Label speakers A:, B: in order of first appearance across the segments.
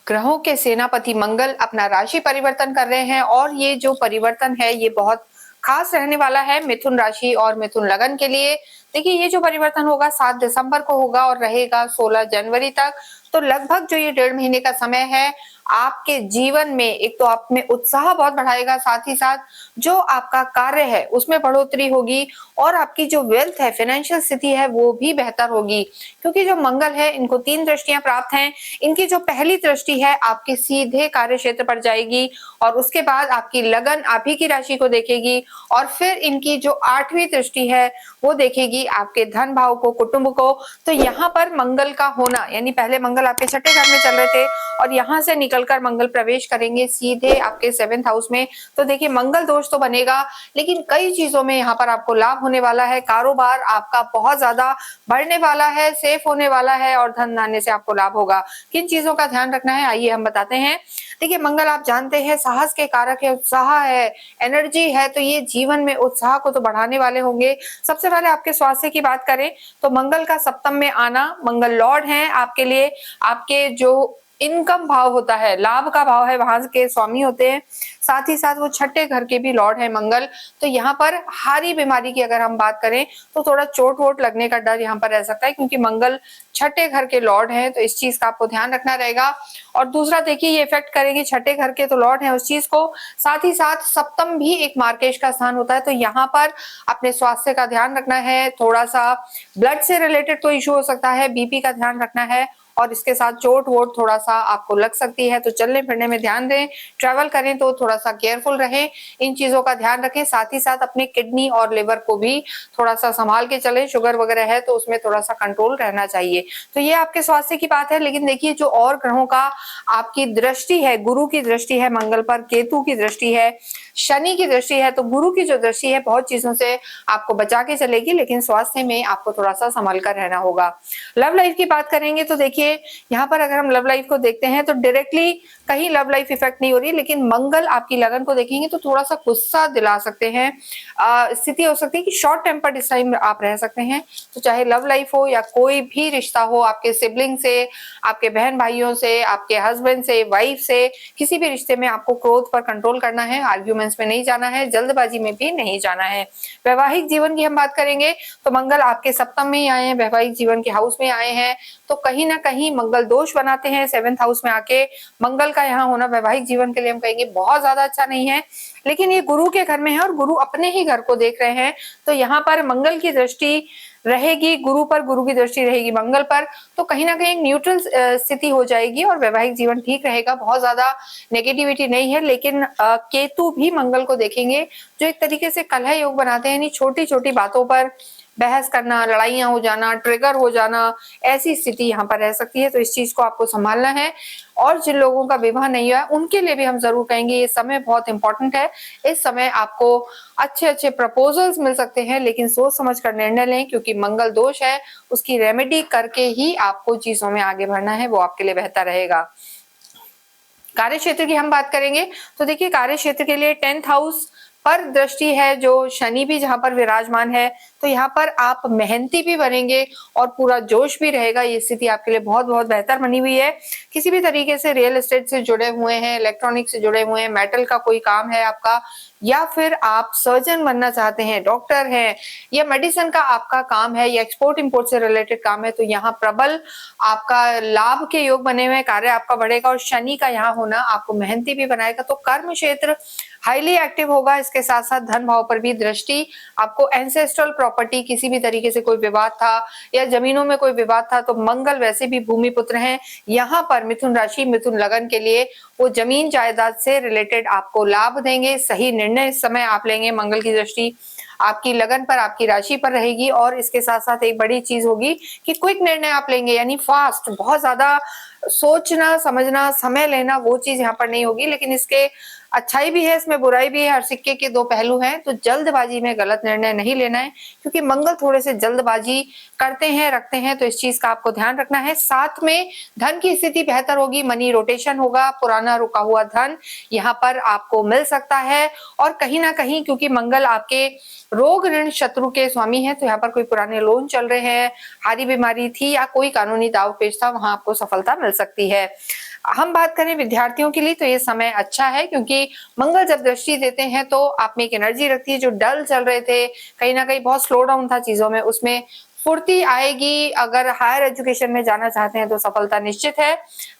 A: ग्रहों के सेनापति मंगल अपना राशि परिवर्तन कर रहे हैं और ये जो परिवर्तन है ये बहुत खास रहने वाला है मिथुन राशि और मिथुन लगन के लिए। देखिए ये जो परिवर्तन होगा 7 दिसंबर को होगा और रहेगा 16 जनवरी तक। तो लगभग जो ये 1.5 महीने का समय है आपके जीवन में एक तो आप में उत्साह बहुत बढ़ाएगा, साथ ही साथ जो आपका कार्य है उसमें बढ़ोतरी होगी और आपकी जो वेल्थ है, फाइनेंशियल स्थिति है वो भी बेहतर होगी। क्योंकि जो मंगल है इनको 3 दृष्टियां प्राप्त हैं। इनकी जो पहली दृष्टि है आपके सीधे कार्य क्षेत्र पर जाएगी और उसके बाद आपकी लगन आप ही की राशि को देखेगी और फिर इनकी जो 8वीं दृष्टि है वो देखेगी आपके धन भाव को, कुटुंब को। तो यहाँ पर मंगल का होना यानी पहले मंगल आपके छठे घर में चल रहे थे और यहाँ से निकलकर मंगल प्रवेश करेंगे सीधे आपके 7th हाउस में। तो देखिए मंगल दोष तो बनेगा लेकिन कई चीजों में यहाँ पर आपको लाभ होने वाला है। कारोबार आपका बहुत ज्यादा बढ़ने वाला है, सेफ होने वाला है और धन धान्य से आपको लाभ होगा। किन चीजों का ध्यान रखना है आइए हम बताते हैं। देखिए मंगल आप जानते हैं साहस के कारक है, उत्साह है, एनर्जी है, तो ये जीवन में उत्साह को तो बढ़ाने वाले होंगे। सबसे पहले आपके स्वास्थ्य की बात करें तो मंगल का सप्तम में आना, मंगल लॉर्ड है आपके लिए, आपके जो इनकम भाव होता है, लाभ का भाव है, वहां के स्वामी होते हैं। साथ ही साथ वो छठे घर के भी लॉर्ड है मंगल। तो यहाँ पर हारी बीमारी की अगर हम बात करें तो थोड़ा चोट वोट लगने का डर यहाँ पर रह सकता है क्योंकि मंगल छठे घर के लॉर्ड हैं। तो इस चीज का आपको ध्यान रखना रहेगा। और दूसरा देखिए ये इफेक्ट करेंगे, छठे घर के तो लॉर्ड है उस चीज को, साथ ही साथ सप्तम भी एक मार्केश का स्थान होता है। तो यहाँ पर अपने स्वास्थ्य का ध्यान रखना है। थोड़ा सा ब्लड से रिलेटेड तो इश्यू हो सकता है, बीपी का ध्यान रखना है और इसके साथ चोट वोट थोड़ा सा आपको लग सकती है। तो चलने फिरने में ध्यान दें, ट्रैवल करें तो थोड़ा सा केयरफुल रहें, इन चीजों का ध्यान रखें। साथ ही साथ अपने किडनी और लिवर को भी थोड़ा सा संभाल के चलें, शुगर वगैरह है तो उसमें थोड़ा सा कंट्रोल रहना चाहिए। तो ये आपके स्वास्थ्य की बात है। लेकिन देखिए जो और ग्रहों का आपकी दृष्टि है, गुरु की दृष्टि है मंगल पर, केतु की दृष्टि है, शनि की दृष्टि है। तो गुरु की जो दृष्टि है बहुत चीजों से आपको बचा के चलेगी लेकिन स्वास्थ्य में आपको थोड़ा सा संभल कर रहना होगा। लव लाइफ की बात करेंगे तो देखिए यहाँ पर अगर हम लव लाइफ को देखते हैं तो डायरेक्टली कहीं लव लाइफ इफेक्ट नहीं हो रही, लेकिन मंगल आपकी लगन को देखेंगे तो थोड़ा सा गुस्सा दिला सकते हैं। स्थिति हो सकती है कि शॉर्ट टेम्पर्ड इस टाइम आप रह सकते हैं। तो चाहे लव लाइफ हो या कोई भी रिश्ता हो, आपके सिबलिंग से, आपके बहन भाइयों से, आपके हस्बैंड से, वाइफ से, किसी भी रिश्ते में आपको क्रोध पर कंट्रोल करना है, आर्ग्यूमेंट्स में नहीं जाना है, जल्दबाजी में भी नहीं जाना है। वैवाहिक जीवन की हम बात करेंगे तो मंगल आपके सप्तम में ही आए हैं, वैवाहिक जीवन के हाउस में आए हैं। तो कहीं ना कहीं मंगल दोष बनाते हैं 7th हाउस में आके। मंगल का यहाँ होना वैवाहिक जीवन के लिए हम कहेंगे बहुत ज्यादा अच्छा नहीं है, लेकिन ये गुरु के घर में है और गुरु अपने ही घर को देख रहे हैं। तो यहाँ पर मंगल की दृष्टि रहेगी गुरु पर, गुरु की दृष्टि रहेगी मंगल पर। तो कहीं ना कहीं न्यूट्रल स्थिति हो जाएगी और वैवाहिक जीवन ठीक रहेगा, बहुत ज्यादा नेगेटिविटी नहीं है। लेकिन केतु भी मंगल को देखेंगे जो एक तरीके से कलह योग बनाते हैं, यानी छोटी छोटी बातों पर बहस करना, लड़ाइयां हो जाना, ट्रिगर हो जाना, ऐसी स्थिति यहाँ पर रह सकती है। तो इस चीज को आपको संभालना है। और जिन लोगों का विवाह नहीं हुआ है उनके लिए भी हम जरूर कहेंगे ये समय बहुत इंपॉर्टेंट है। इस समय आपको अच्छे अच्छे प्रपोजल्स मिल सकते हैं, लेकिन सोच समझ कर निर्णय लें क्योंकि मंगल दोष है, उसकी रेमेडी करके ही आपको चीजों में आगे बढ़ना है, वो आपके लिए बेहतर रहेगा। कार्य क्षेत्र की हम बात करेंगे तो देखिए कार्य क्षेत्र के लिए 10th हाउस पर दृष्टि है जो शनि भी जहां पर विराजमान है। तो यहाँ पर आप मेहनती भी बनेंगे और पूरा जोश भी रहेगा। ये स्थिति आपके लिए बहुत बहुत बेहतर बनी हुई है। किसी भी तरीके से रियल एस्टेट से जुड़े हुए हैं, इलेक्ट्रॉनिक से जुड़े हुए हैं, मेटल का कोई काम है आपका, या फिर आप सर्जन बनना चाहते हैं, डॉक्टर हैं, या मेडिसिन का आपका काम है या एक्सपोर्ट इंपोर्ट से रिलेटेड काम है, तो यहाँ प्रबल आपका लाभ के योग बने हुए, कार्य आपका बढ़ेगा। और शनि का यहाँ होना आपको मेहनती भी बनाएगा। तो कर्म क्षेत्र हाईली एक्टिव होगा। इसके साथ साथ धन भाव पर भी दृष्टि, आपको एंसेस्ट्रल प्रॉपर्टी, किसी भी तरीके से कोई विवाद था या जमीनों में कोई विवाद था, तो मंगल वैसे भी भूमि पुत्र हैं। यहाँ पर मिथुन राशि, मिथुन लगन के लिए वो जमीन जायदाद से रिलेटेड आपको लाभ देंगे। सही निर्णय इस समय आप लेंगे। मंगल की दृष्टि आपकी लगन पर, आपकी राशि पर रहेगी। और इसके साथ साथ एक बड़ी चीज होगी कि क्विक निर्णय आप लेंगे, यानी फास्ट, बहुत ज्यादा सोचना समझना समय लेना वो चीज यहाँ पर नहीं होगी। लेकिन इसके अच्छाई भी है, इसमें बुराई भी है, हर सिक्के के दो पहलू हैं। तो जल्दबाजी में गलत निर्णय नहीं लेना है क्योंकि मंगल थोड़े से जल्दबाजी करते हैं, रखते हैं। तो इस चीज का आपको ध्यान रखना है। साथ में धन की स्थिति बेहतर होगी, मनी रोटेशन होगा, पुराना रुका हुआ धन यहाँ पर आपको मिल सकता है। और कहीं ना कहीं क्योंकि मंगल आपके रोग ऋण शत्रु के स्वामी है, तो यहाँ पर कोई पुराने लोन चल रहे हैं, हारी बीमारी थी या कोई कानूनी दाव पेच था, वहां आपको सफलता मिल सकती है। हम बात करें विद्यार्थियों के लिए तो ये समय अच्छा है, क्योंकि मंगल जब दृष्टि देते हैं तो आप में एक एनर्जी रखती है। जो डल चल रहे थे, कहीं ना कहीं बहुत स्लो डाउन था चीजों में, उसमें फुर्ती आएगी। अगर हायर एजुकेशन में जाना चाहते हैं तो सफलता निश्चित है।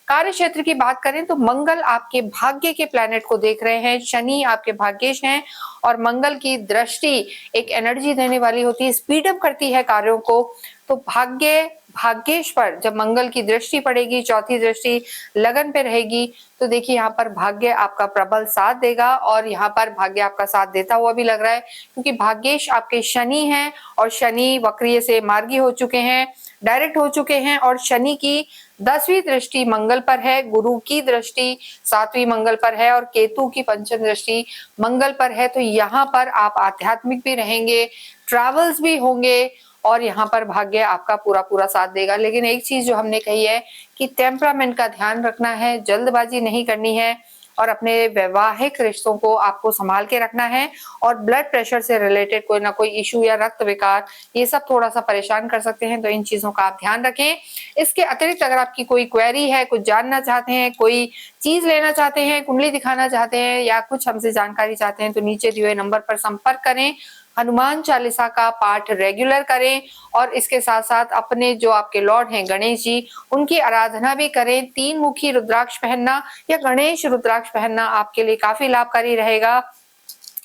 A: कार्य क्षेत्र की बात करें तो मंगल आपके भाग्य के प्लैनेट को देख रहे हैं, शनि आपके भाग्येश हैं, और मंगल की दृष्टि एक एनर्जी देने वाली होती है, स्पीड अप करती है कार्यों को। तो भाग्येश पर जब मंगल की दृष्टि पड़ेगी, चौथी दृष्टि लगन पे रहेगी, तो देखिए यहाँ पर भाग्य आपका प्रबल साथ देगा, और यहाँ पर भाग्य आपका साथ देता हुआ भी लग रहा है, क्योंकि भाग्येश आपके शनि हैं, और शनि वक्रीय से मार्गी हो चुके हैं, डायरेक्ट हो चुके हैं, और शनि की 10वीं दृष्टि मंगल पर है, गुरु की दृष्टि 7वीं मंगल पर है, और केतु की 5वीं दृष्टि मंगल पर है। तो यहाँ पर आप आध्यात्मिक भी रहेंगे, ट्रैवल्स भी होंगे, और यहाँ पर भाग्य आपका पूरा पूरा साथ देगा। लेकिन एक चीज जो हमने कही है कि टेम्परामेंट का ध्यान रखना है, जल्दबाजी नहीं करनी है, और अपने वैवाहिक रिश्तों को आपको संभाल के रखना है। और ब्लड प्रेशर से रिलेटेड कोई ना कोई इशू या रक्त विकार, ये सब थोड़ा सा परेशान कर सकते हैं, तो इन चीजों का आप ध्यान रखें। इसके अतिरिक्त अगर आपकी कोई क्वेरी है, कुछ जानना चाहते हैं, कोई चीज लेना चाहते हैं, कुंडली दिखाना चाहते हैं, या कुछ हमसे जानकारी चाहते हैं, तो नीचे दिए हुए नंबर पर संपर्क करें। हनुमान चालीसा का पाठ रेगुलर करें, और इसके साथ साथ अपने जो आपके लॉर्ड हैं गणेश जी, उनकी आराधना भी करें। 3 मुखी रुद्राक्ष पहनना या गणेश रुद्राक्ष पहनना आपके लिए काफी लाभकारी रहेगा।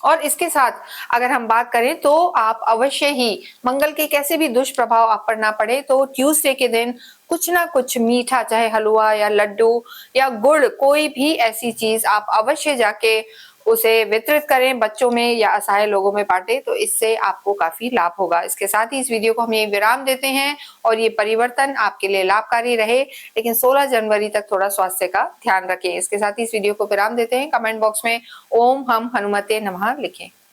A: और इसके साथ अगर हम बात करें तो आप अवश्य ही मंगल के कैसे भी दुष्प्रभाव आप पर ना पड़े, तो ट्यूसडे के दिन कुछ ना कुछ मीठा, चाहे हलवा या लड्डू या गुड़, कोई भी ऐसी चीज आप अवश्य जाके उसे वितरित करें, बच्चों में या असहाय लोगों में बांटे, तो इससे आपको काफी लाभ होगा। इसके साथ ही इस वीडियो को हम ये विराम देते हैं, और ये परिवर्तन आपके लिए लाभकारी रहे, लेकिन 16 जनवरी तक थोड़ा स्वास्थ्य का ध्यान रखें। इसके साथ ही इस वीडियो को विराम देते हैं। कमेंट बॉक्स में ओम हम हनुमते नमः लिखें।